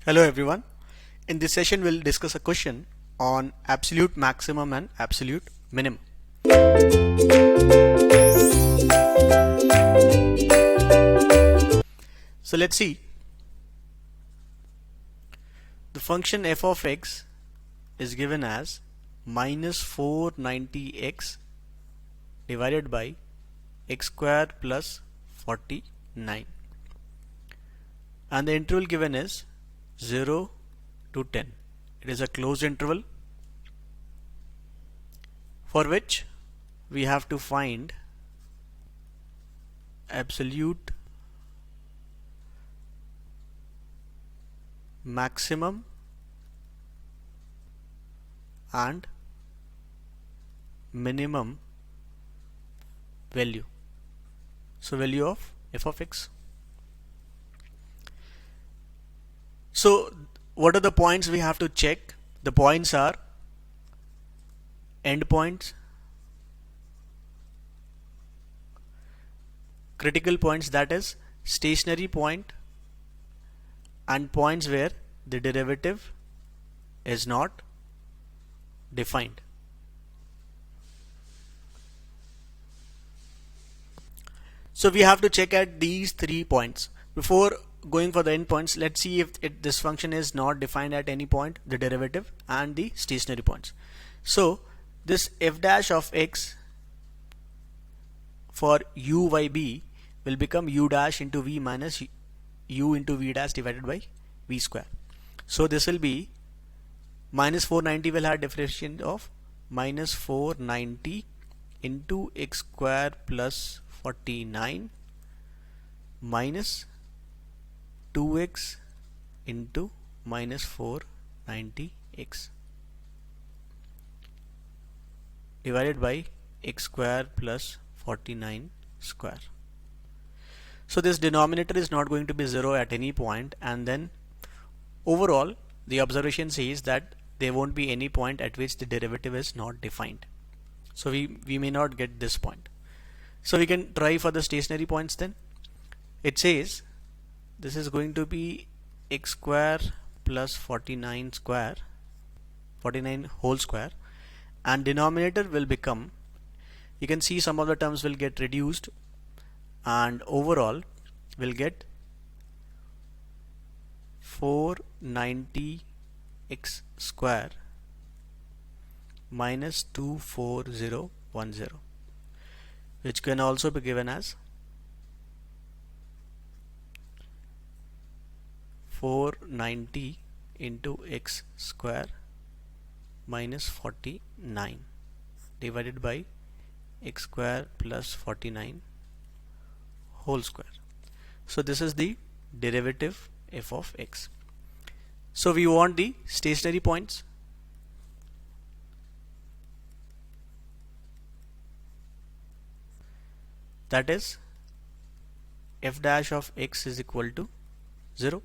Hello everyone. In this session we'll discuss a question on absolute maximum and absolute minimum. So let's see. The function f of x is given as minus 490x divided by x square plus 49, and the interval given is 0 to 10. It is a closed interval for which we have to find absolute maximum and minimum value. So value of f of x. So what are the points we have to check? The points are endpoints, critical points, that is stationary point, and points where the derivative is not defined. So we have to check at these 3 points. Before going for the endpoints, let's see if this function is not defined at any point, the derivative and the stationary points. So this f dash of x for u by b will become u dash into v minus u into v dash divided by v square. So this will be minus 490 will have differentiation of minus 490 into x square plus 49 minus 2x into minus 490x divided by x square plus 49 square. So this denominator is not going to be 0 at any point, and then overall the observation says that there won't be any point at which the derivative is not defined. So we may not get this point. So we can try for the stationary points then. It says this is going to be x square plus 49 whole square, and denominator will become, you can see some of the terms will get reduced, and overall will get 490 x square minus 24010, which can also be given as 490 into x square minus 49 divided by x square plus 49 whole square. So this is the derivative f of x. So we want the stationary points. That is f dash of x is equal to 0.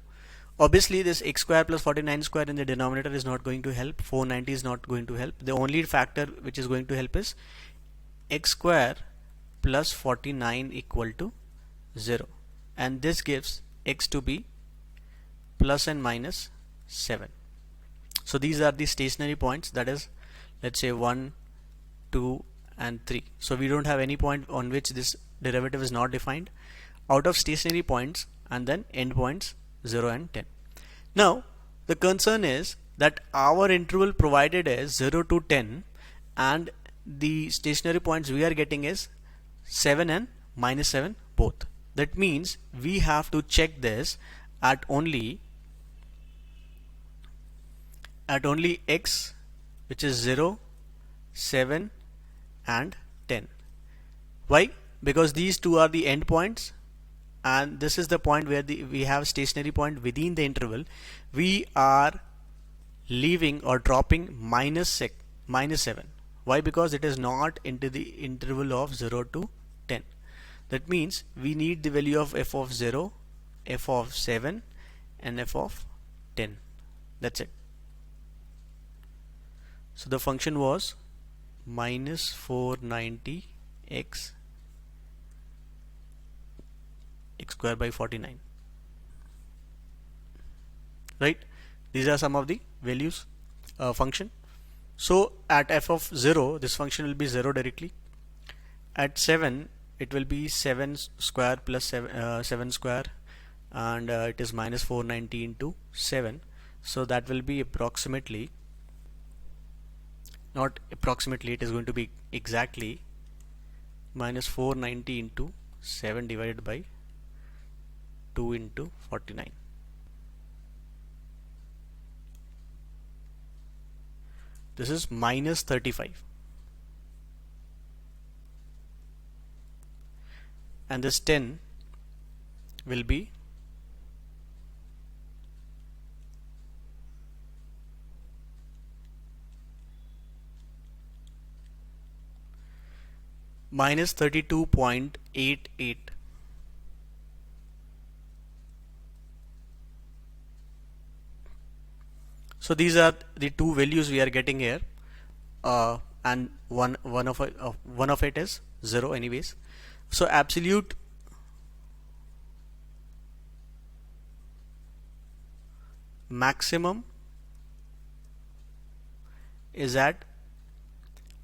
Obviously this x square plus 49 square in the denominator is not going to help, 490 is not going to help. The only factor which is going to help is x square plus 49 equal to 0, and this gives x to be plus and minus 7. So these are the stationary points, that is, let's say 1, 2 and 3. So we don't have any point on which this derivative is not defined out of stationary points, and then endpoints 0 and 10. Now the concern is that our interval provided is 0 to 10, and the stationary points we are getting is 7 and minus 7 both. That means we have to check this at only x, which is 0, 7 and 10. Why? Because these two are the endpoints, and this is the point where we have stationary point within the interval. We are leaving or dropping minus 7. Why? Because it is not into the interval of 0 to 10. That means we need the value of f of 0, f of 7 and f of 10. That's it. So the function was minus 490 x square by 49, right? These are some of the values function. So at f of 0 this function will be 0 directly. At 7 it will be 7 square plus 7 square, and it is minus 490 into 7, so that will be approximately, not approximately, it is going to be exactly minus 490 into 7 divided by 2 into 49. This is minus 35, and this 10 will be minus 32.88. So these are the two values we are getting here, and one of it is 0 anyways. So absolute maximum is at,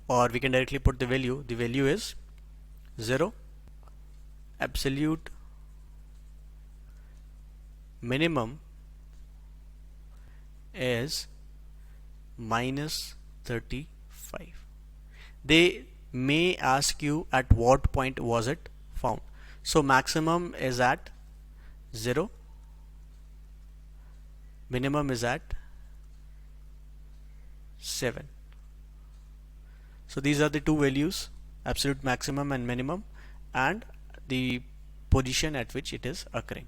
or we can directly put the value is 0. Absolute minimum is minus 35. They may ask you at what point was it found. So maximum is at 0, minimum is at 7. So these are the two values, absolute maximum and minimum, and the position at which it is occurring.